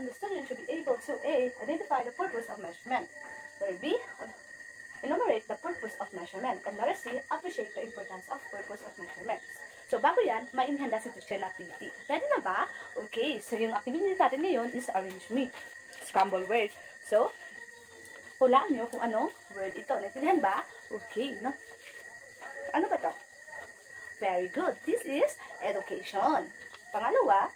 the student should be able to A. Identify the purpose of measurement. Letter B. Enumerate the purpose of measurement. And letter C. Appreciate the importance of purpose of measurements. So, bago yan, ma-inhanda si teacher na activity. Ready na ba? Okay, so yung activity natin ngayon is arrange me. Scramble word. So, hulaan nyo kung anong word ito. Naintindihan ba? Okay, no? Ano ba to? Very good. This is education. Pangalawa,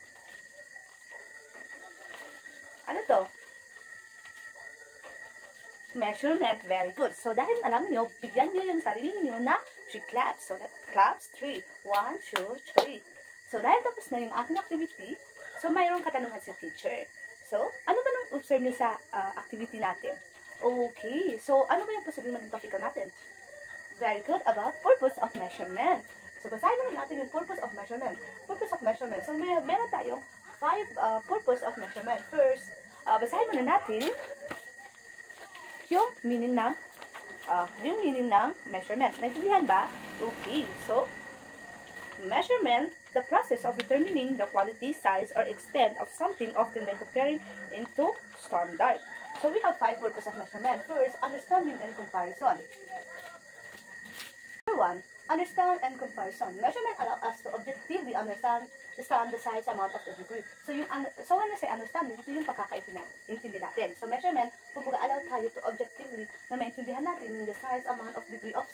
ano to? Measurement. Very good. So, dahil alam nyo, bigyan nyo yung sarili nyo na 3 claps. So, that claps 3. 1, 2, 3. So, dahil tapos na yung ating activity, so, mayroong katanungan sa teacher. So, ano ba nang observe nyo sa activity natin? Okay. So, ano ba yung posibleng maging topic natin? Very good. About purpose of measurement. So, basahin naman natin yung purpose of measurement. Purpose of measurement. So, meron tayong 5 purpose of measurement. First, basahin muna natin yung meaning ng measurement. Naintindihan ba? Okay. So, measurement, the process of determining the quality, size, or extent of something, often by comparing into standard. So, we have 5 purposes of measurement. First, understanding and comparison. Number 1, understand and comparison. Measurement allows us to objectively understand the size, amount of the degree. So, when we say understanding, ito yung pagkakaintindi natin. So, measurement, kumbaga allow tayo to objectively na maintindihan natin yung the size, amount of degree of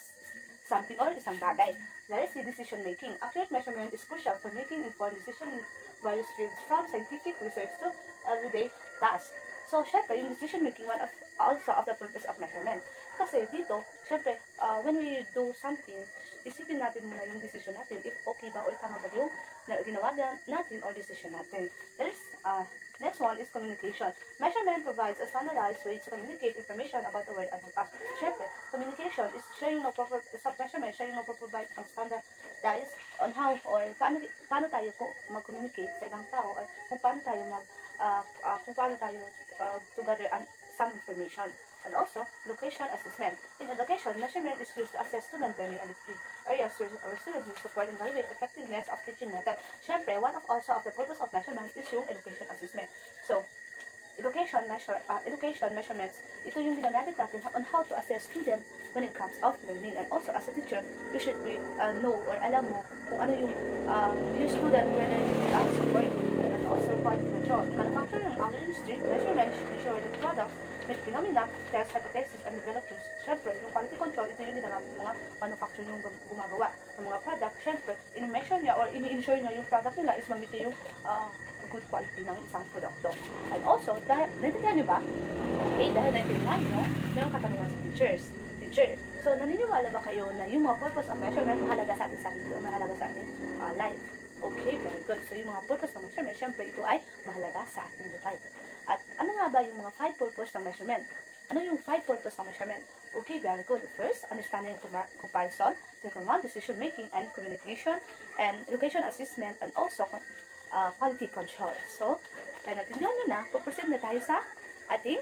something or isang bagay. Let us see decision making. Accurate measurement is crucial for making informed decision in various fields, from scientific research to everyday tasks. So, syempre, yung decision making, one of also of the purpose of measurement. Kasi dito, syempre, when we do something, isipin natin muna yung decision natin, if okay ba o tama ba yung ginawa natin or decision natin. Next one is communication. Measurement provides a standardized way to communicate information about the world and the past. Syempre, communication is sharing no proper measurement, sharing no proper provide ang standardized on how or paano tayo mag-communicate sa ibang tao or kung paano tayo to gather some information. And also, location assessment. In education, measurement is used to assess student learning and areas where students will support and evaluate effectiveness of teaching method. Syempre, one of the purpose of measurement is yung education assessment. So, education measurements, ito yung ginagamit natin on how to assess student when it comes of learning. And also, as a teacher, you should know or alam mo kung ano yung student whether it support and also quality control. Manufacturing and other industry, measurement should ensure that products with phenomena, test hypothesis, and developers. Syempre, yung quality control, ito yung ginagamit ng mga manufacturer yung gumagawa ng mga product. Syempre, in-measure niya or in-ensure niya yung product nila is mamiti yung good quality ng isang produkto. And also, naintindihan niyo ba? Okay, dahil naintindihan niyo, mayroong katanungan sa teacher. So, naniniwala ba kayo na yung mga purpose of measurement mahalaga sa ating sarili o mahalaga sa ating life? Okay, very good. So, yung mga purpose of measurement, syempre, ito ay mahalaga sa ating life. At ano nga ba yung mga 5 purpose ng measurement? Ano yung 5 purpose ng measurement? Okay, very good. First, understanding and comparison. Second one, decision making and communication, and education assessment, and also quality control. So, kaya natindihan nyo na, puproceed na tayo sa ating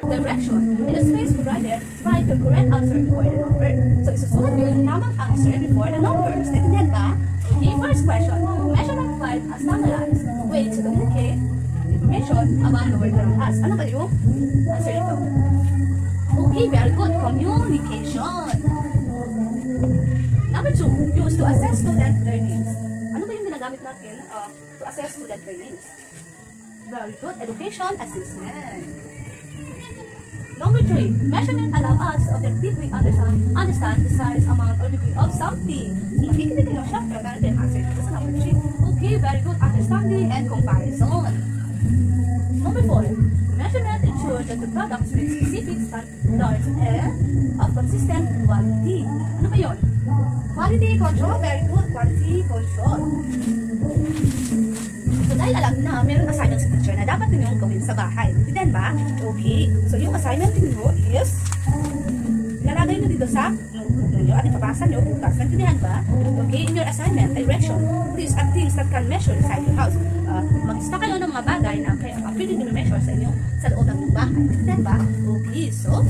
direction. In the space provided, write the correct answer before the number. So, isusulat nyo yung tamang answer before the numbers. Natindihan ba? Okay, first question. Measurement provides a standardized way to communicate information about the world around us. Ano ba yung answer nito? Okay, very good. Communication. Number 2, used to assess student learnings. Ano ba yung ginagamit natin to assess student learnings? Very good. Education assessment. Number 3, measurement allows us to objectively understand the size, amount, or degree of something. So, makikita nyo siya, pero meron din answer dito sa number 3. Okay, very good. Understanding and comparison. Number 4, measurement ensures that the products meet specific standards and of consistent quality. Ano ba yun? Quality control. Very good. Quality control. So, dahil alam na, meron assignment sa teacher na dapat ninyong gawin sa bahay. Pindan ba? Okay. So, yung assignment niyo is lalagay nyo dito sa notebook nyo at ipapasa nyo bukas. Naintindihan ba? Okay. In your assignment, direction. These are things that can measure inside your house. Mag-ista kayo ng mga bagay na pwede nyo measure sa inyo sa loob ng bahay. Naintindihan ba? Okay. So,